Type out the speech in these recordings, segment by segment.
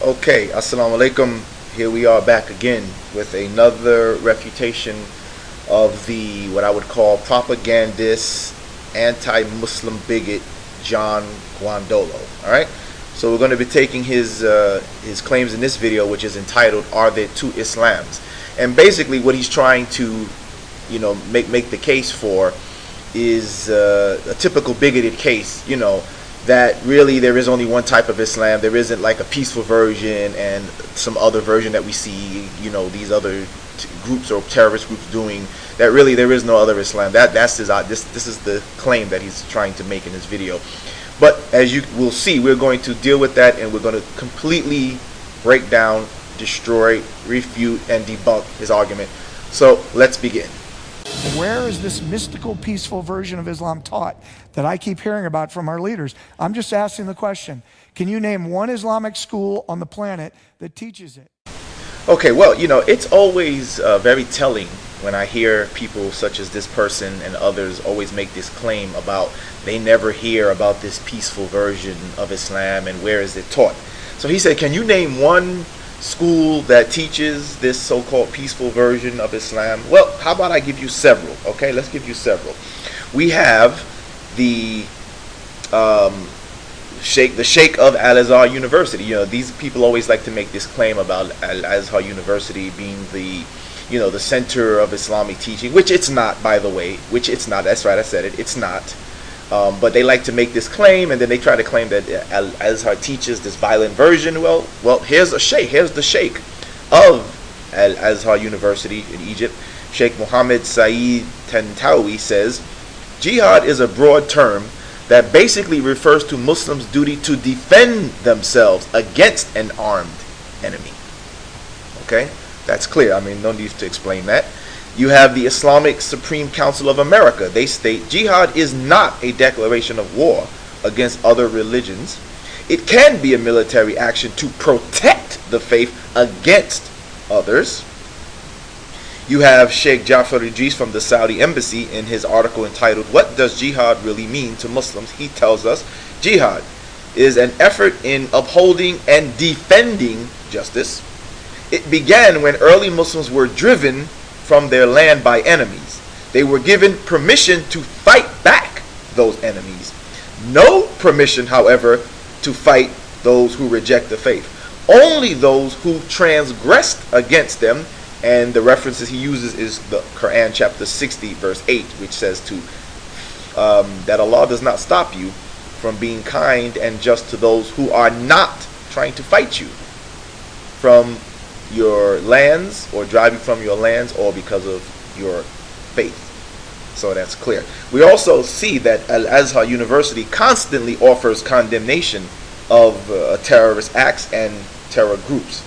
Okay, assalamu alaikum. Here we are back again with another refutation of the what I would call propagandist, anti-Muslim bigot John Guandolo. All right, so we're going to be taking his claims in this video, which is entitled "Are There Two Islams?" And basically, what he's trying to, make the case for is a typical bigoted case, that really there is only one type of Islam. There isn't like a peaceful version and some other version that we see, these other groups or terrorist groups doing. That really there is no other Islam. This is the claim that he's trying to make in this video. But as you will see, we're going to deal with that, and we're going to completely break down, destroy, refute, and debunk his argument. So let's begin. Where is this mystical, peaceful version of Islam taught that I keep hearing about from our leaders? I'm just asking the question. Can you name one Islamic school on the planet that teaches it? Okay, well, it's always very telling when I hear people such as this person and others always make this claim about they never hear about this peaceful version of Islam and where is it taught. So he said, can you name one school that teaches this so-called peaceful version of Islam? Well, how about I give you several? Okay, let's give you several. We have the Sheikh of Al-Azhar University. These people always like to make this claim about Al-Azhar University being the center of Islamic teaching, which it's not, by the way. Which it's not. That's right, I said it. It's not. But they like to make this claim, and then they try to claim that Al-Azhar teaches this violent version. Well, here's the Sheikh of Al-Azhar University in Egypt. Sheikh Mohammed Saeed Tantawi says, jihad is a broad term that basically refers to Muslims' duty to defend themselves against an armed enemy. Okay, that's clear. I mean, no need to explain that. You have the Islamic Supreme Council of America. They state jihad is not a declaration of war against other religions. It can be a military action to protect the faith against others. You have Sheikh Jafar Idris from the Saudi Embassy in his article entitled, "What Does Jihad Really Mean to Muslims?" He tells us, jihad is an effort in upholding and defending justice. It began when early Muslims were driven from their land by enemies. They were given permission to fight back those enemies. No permission, however, to fight those who reject the faith. Only those who transgressed against them, and the references he uses is the Quran chapter 60 verse 8, which says that Allah does not stop you from being kind and just to those who are not trying to fight you from your lands or drive you from your lands or because of your faith. So that's clear. We also see that Al-Azhar University constantly offers condemnation of terrorist acts and terror groups.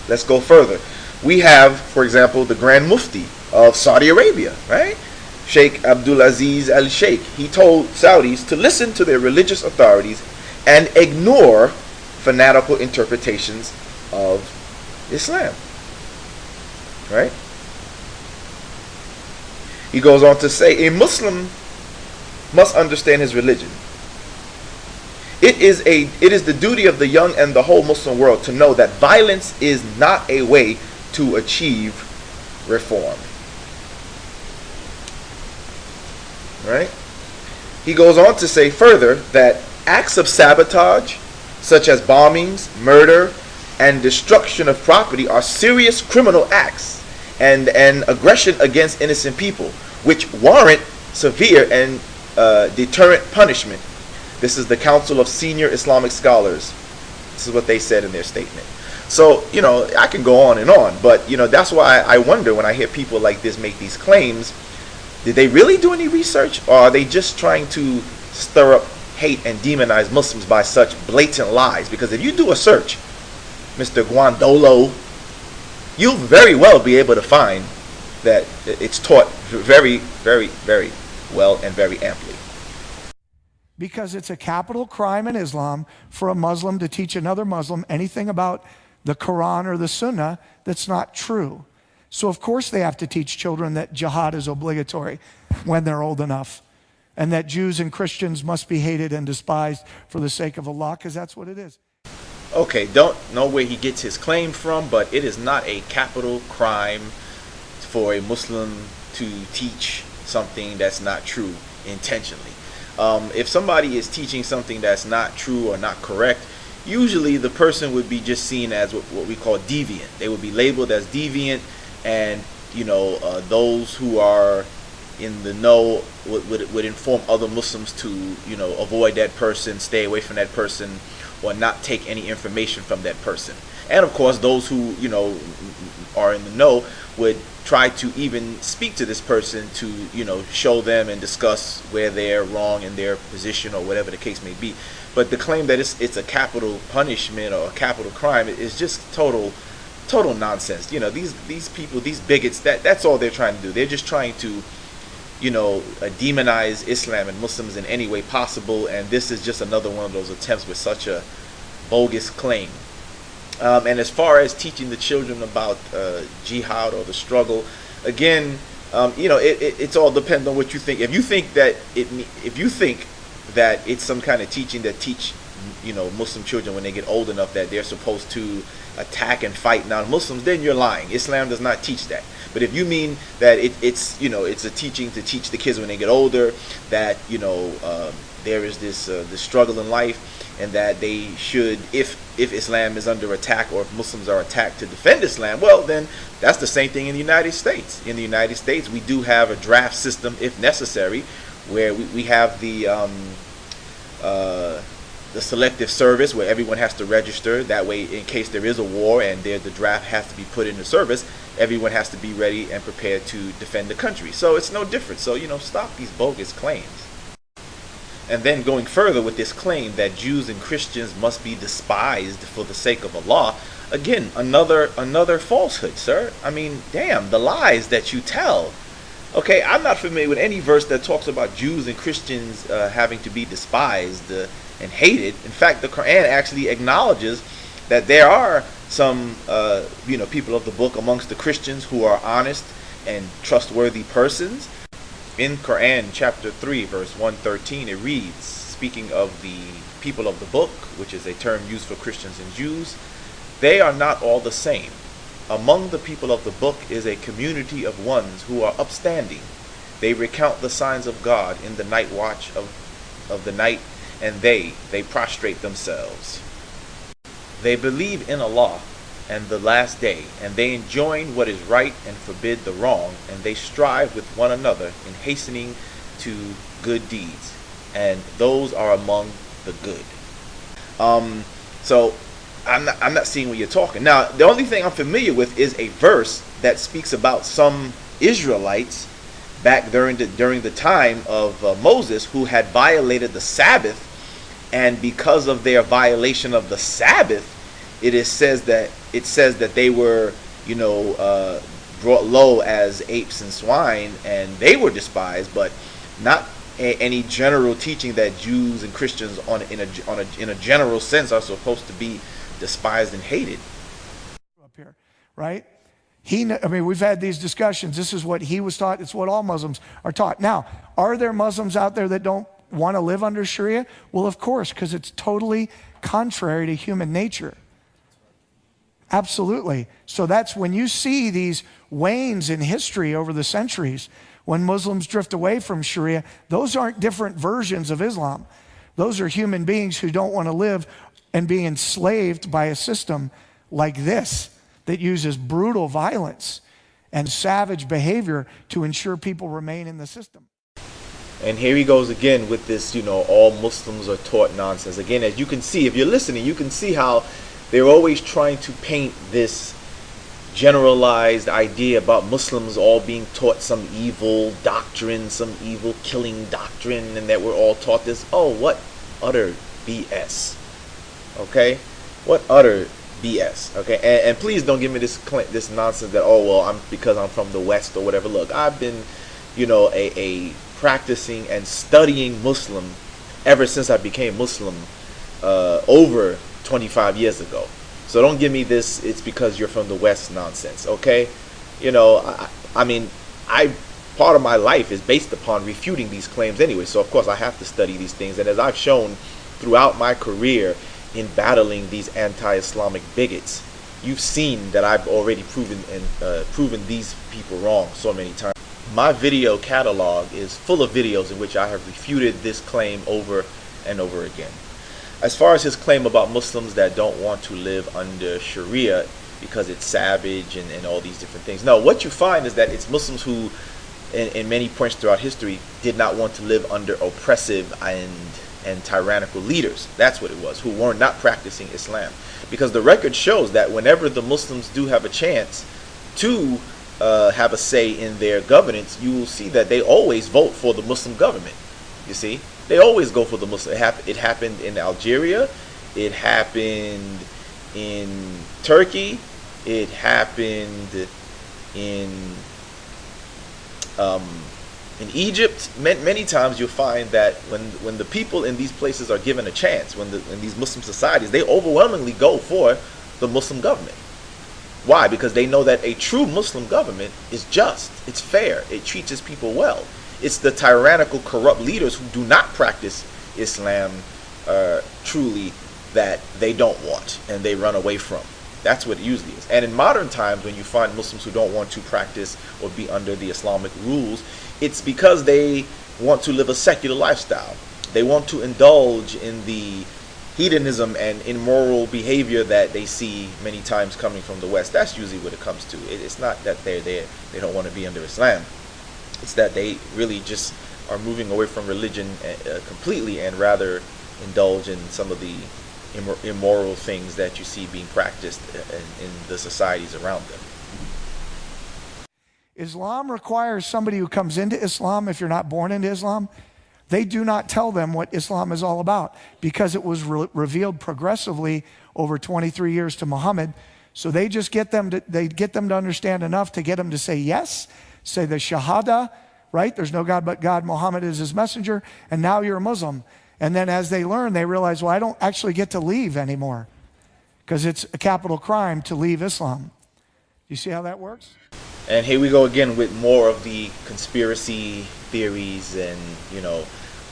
Let's go further. We have, for example, the Grand Mufti of Saudi Arabia, right? Sheikh Abdulaziz Al-Sheikh. He told Saudis to listen to their religious authorities and ignore fanatical interpretations of Islam, right? He goes on to say, a Muslim must understand his religion. It is the duty of the young and the whole Muslim world to know that violence is not a way to achieve reform. Right? He goes on to say further that acts of sabotage, such as bombings, murder, and destruction of property are serious criminal acts and aggression against innocent people, which warrant severe and deterrent punishment. This is the Council of Senior Islamic Scholars. This is what they said in their statement. So, I can go on and on, but, that's why I wonder when I hear people like this make these claims, did they really do any research, or are they just trying to stir up hate and demonize Muslims by such blatant lies? Because if you do a search, Mr. Guandolo, you'll very well be able to find that it's taught very, very, very well and very amply. Because it's a capital crime in Islam for a Muslim to teach another Muslim anything about the Quran or the Sunnah that's not true. So of course they have to teach children that jihad is obligatory when they're old enough, and that Jews and Christians must be hated and despised for the sake of Allah, because that's what it is. Okay, don't know where he gets his claim from, but it is not a capital crime for a Muslim to teach something that's not true intentionally. If somebody is teaching something that's not true or not correct, usually the person would be just seen as what we call deviant. They would be labeled as deviant, and those who are in the know would inform other Muslims to avoid that person, stay away from that person, or not take any information from that person. And of course, those who are in the know would try to even speak to this person to show them and discuss where they're wrong in their position or whatever the case may be. But the claim that it's a capital punishment or a capital crime is just total nonsense. These people, these bigots, that's all they're trying to do. They're just trying to demonize Islam and Muslims in any way possible, and this is just another one of those attempts with such a bogus claim. And as far as teaching the children about jihad or the struggle, again, it's all depends on what you think. If you think that it's some kind of teaching that teach Muslim children when they get old enough that they're supposed to attack and fight non-Muslims, then you're lying. Islam does not teach that. But if you mean that it's a teaching to teach the kids when they get older that there is this struggle in life, and that they should, if Islam is under attack or if Muslims are attacked, to defend Islam, well, then that's the same thing in the United States. In the United States, we do have a draft system, if necessary, where we have the selective service where everyone has to register. That way, in case there is a war and the draft has to be put into service, everyone has to be ready and prepared to defend the country. So it's no different. So, stop these bogus claims. And then going further with this claim that Jews and Christians must be despised for the sake of Allah, again, another falsehood, sir. I mean, damn, the lies that you tell. Okay, I'm not familiar with any verse that talks about Jews and Christians having to be despised and hated. In fact, the Quran actually acknowledges that there are some people of the book amongst the Christians who are honest and trustworthy persons. In Quran chapter 3 verse 113, it reads, speaking of the people of the book, which is a term used for Christians and Jews, they are not all the same. Among the people of the book is a community of ones who are upstanding. They recount the signs of God in the night watch of the night, and they prostrate themselves. They believe in Allah and the last day, and they enjoin what is right and forbid the wrong, and they strive with one another in hastening to good deeds, and those are among the good. So I'm not seeing what you're talking. Now, the only thing I'm familiar with is a verse that speaks about some Israelites back during the time of Moses who had violated the Sabbath, and because of their violation of the Sabbath, it says that they were brought low as apes and swine, and they were despised, but not any general teaching that Jews and Christians in a general sense are supposed to be despised and hated. Up here, right? We've had these discussions. This is what he was taught. It's what all Muslims are taught. Now, are there Muslims out there that don't want to live under Sharia? Well, of course, because it's totally contrary to human nature. Absolutely. So that's when you see these wanes in history over the centuries, when Muslims drift away from Sharia, those aren't different versions of Islam. Those are human beings who don't want to live and be enslaved by a system like this that uses brutal violence and savage behavior to ensure people remain in the system. And here he goes again with this, all Muslims are taught nonsense. Again, as you can see, if you're listening, you can see how they're always trying to paint this generalized idea about Muslims all being taught some evil doctrine, some evil killing doctrine, and that we're all taught this. Oh, what utter BS. Okay? What utter BS. Okay? And please don't give me this nonsense that, because I'm from the West or whatever. Look, I've been, a practicing and studying Muslim ever since I became Muslim over 25 years ago. So don't give me this, it's because you're from the West nonsense, okay? Part of my life is based upon refuting these claims anyway, so of course I have to study these things. And as I've shown throughout my career in battling these anti-Islamic bigots, you've seen that I've already proven these people wrong so many times. My video catalog is full of videos in which I have refuted this claim over and over again. As far as his claim about Muslims that don't want to live under Sharia because it's savage and all these different things. No, what you find is that it's Muslims who, in many points throughout history, did not want to live under oppressive and tyrannical leaders. That's what it was, who were not practicing Islam. Because the record shows that whenever the Muslims do have a chance to have a say in their governance, you will see that they always vote for the Muslim government. You see, they always go for the Muslim. It happened in Algeria, it happened in Turkey, it happened in Egypt. Many times you'll find that when the people in these places are given a chance, in these Muslim societies, they overwhelmingly go for the Muslim government. Why? Because they know that a true Muslim government is just, it's fair, it treats its people well. It's the tyrannical, corrupt leaders who do not practice Islam truly that they don't want and they run away from. That's what it usually is. And in modern times, when you find Muslims who don't want to practice or be under the Islamic rules, it's because they want to live a secular lifestyle. They want to indulge in the hedonism and immoral behavior that they see many times coming from the West. That's usually what it comes to. It's not that they don't want to be under Islam. It's that they really just are moving away from religion completely and rather indulge in some of the immoral things that you see being practiced in the societies around them. Islam requires somebody who comes into Islam, if you're not born into Islam, they do not tell them what Islam is all about because it was revealed progressively over 23 years to Muhammad. So they just get them to understand enough to get them to say yes, say the Shahada, right? There's no God but God, Muhammad is his messenger, and now you're a Muslim. And then as they learn, they realize, well, I don't actually get to leave anymore because it's a capital crime to leave Islam. You see how that works? And here we go again with more of the conspiracy theories and,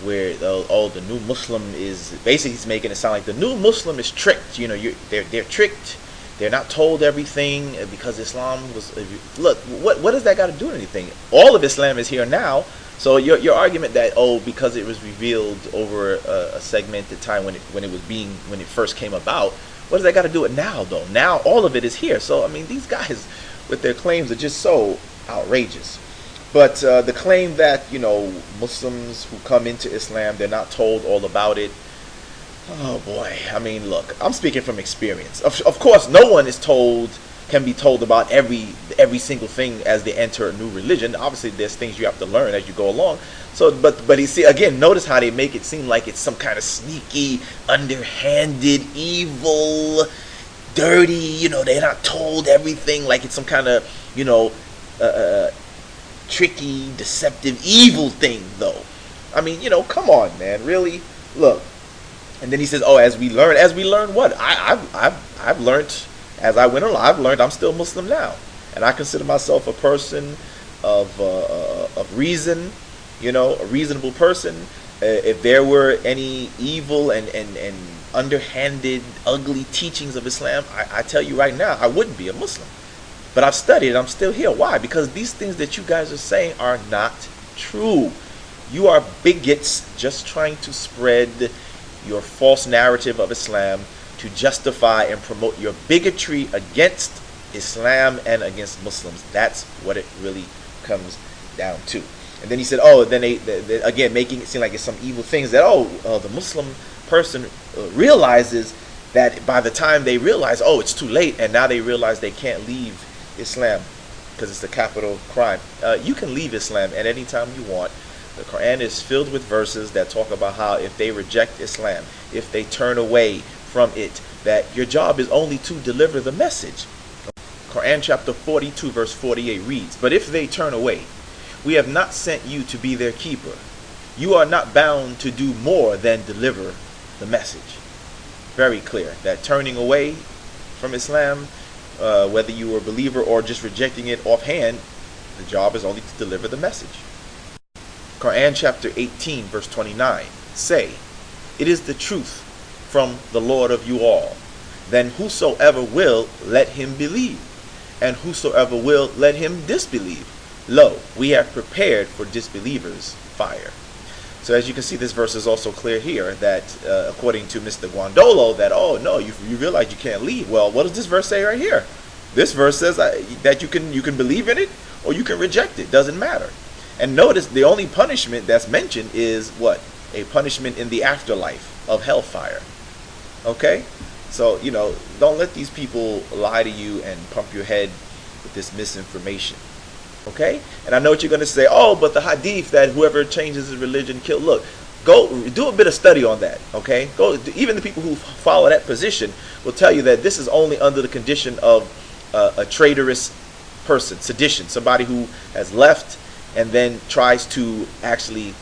where the new Muslim is, basically he's making it sound like the new Muslim is tricked. They're tricked. They're not told everything because Islam was, look, what does that got to do with anything? All of Islam is here now. So your argument that, because it was revealed over a segmented time when it first came about, what does that got to do with now though? Now all of it is here. So I mean, these guys with their claims are just so outrageous. But the claim that Muslims who come into Islam, they're not told all about it. Oh boy, I mean, look, I'm speaking from experience. Of course, no one can be told about every single thing as they enter a new religion. Obviously, there's things you have to learn as you go along. So, but you see, again, notice how they make it seem like it's some kind of sneaky, underhanded, evil, dirty. They're not told everything, like it's some kind of tricky, deceptive, evil thing, though. I mean, come on, man, really, look. And then he says, as we learn what? I've learned as I went along. I've learned I'm still Muslim now, and I consider myself a person of reason, a reasonable person. If there were any evil and underhanded, ugly teachings of Islam, I tell you right now, I wouldn't be a Muslim. But I've studied, I'm still here. Why? Because these things that you guys are saying are not true. You are bigots just trying to spread your false narrative of Islam to justify and promote your bigotry against Islam and against Muslims. That's what it really comes down to. And then he said, then they again making it seem like it's some evil things that the Muslim person realizes that by the time they realize, it's too late, and now they realize they can't leave Islam because it's a capital crime. You can leave Islam at any time you want. The Quran is filled with verses that talk about how if they reject Islam, if they turn away from it, that your job is only to deliver the message. Quran chapter 42 verse 48 reads, "But if they turn away, we have not sent you to be their keeper. You are not bound to do more than deliver the message." Very clear that turning away from Islam, whether you are a believer or just rejecting it offhand, the job is only to deliver the message. Quran chapter 18 verse 29, "Say, it is the truth from the Lord of you all. Then whosoever will, let him believe, and whosoever will, let him disbelieve. Lo, we have prepared for disbelievers fire. So as you can see, this verse is also clear here that according to Mr. Guandolo, that, oh no, you realize you can't leave. Well, what does this verse say right here? This verse says that you can believe in it or you can reject it. Doesn't matter. And notice the only punishment that's mentioned is what? A punishment in the afterlife of hellfire. Okay? So, you know, don't let these people lie to you and pump your head with this misinformation. Okay? And I know what you're going to say, oh, but the hadith that whoever changes his religion kill. Look, go do a bit of study on that. Okay? Even the people who follow that position will tell you that this is only under the condition of a traitorous person, sedition, somebody who has left and then tries to actually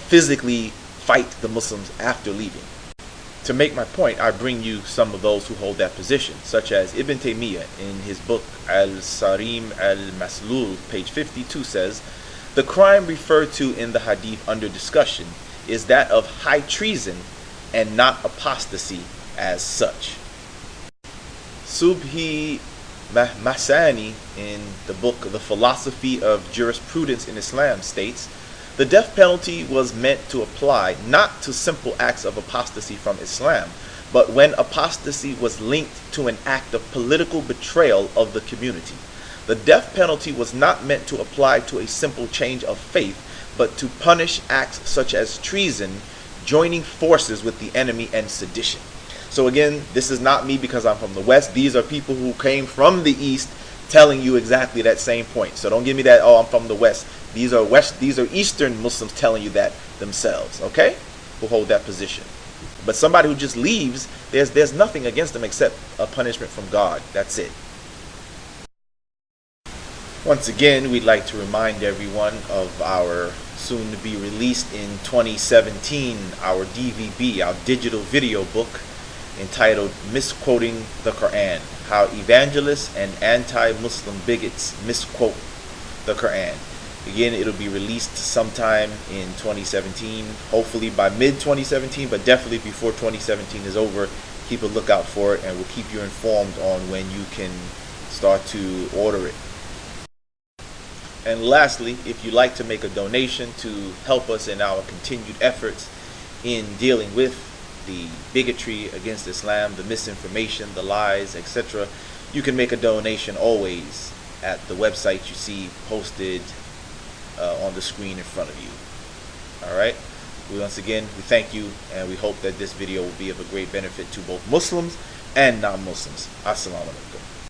physically fight the Muslims after leaving. To make my point, I bring you some of those who hold that position, such as Ibn Taymiyyah in his book Al-Sarim Al-Maslul, page 52, says, the crime referred to in the hadith under discussion is that of high treason and not apostasy as such. Subhi Mahsani in the book The Philosophy of Jurisprudence in Islam states, the death penalty was meant to apply not to simple acts of apostasy from Islam, but when apostasy was linked to an act of political betrayal of the community. The death penalty was not meant to apply to a simple change of faith, but to punish acts such as treason, joining forces with the enemy, and sedition. So again, this is not me because I'm from the West. These are people who came from the East telling you exactly that same point. So don't give me that, oh, I'm from the West. These are Eastern Muslims telling you that themselves, okay? Who hold that position. But somebody who just leaves, there's nothing against them except a punishment from God. That's it. Once again, we'd like to remind everyone of our soon to be released in 2017, our DVB, our digital video book, entitled Misquoting the Quran, How Evangelists and Anti-Muslim Bigots Misquote the Quran. Again, it'll be released sometime in 2017, hopefully by mid-2017, but definitely before 2017 is over. Keep a lookout for it, and we'll keep you informed on when you can start to order it. And lastly, if you'd like to make a donation to help us in our continued efforts in dealing with the bigotry against Islam, the misinformation, the lies, etc., you can make a donation always at the website you see posted on the screen in front of you. Alright? Once again, we thank you, and we hope that this video will be of a great benefit to both Muslims and non-Muslims. Assalamu alaikum.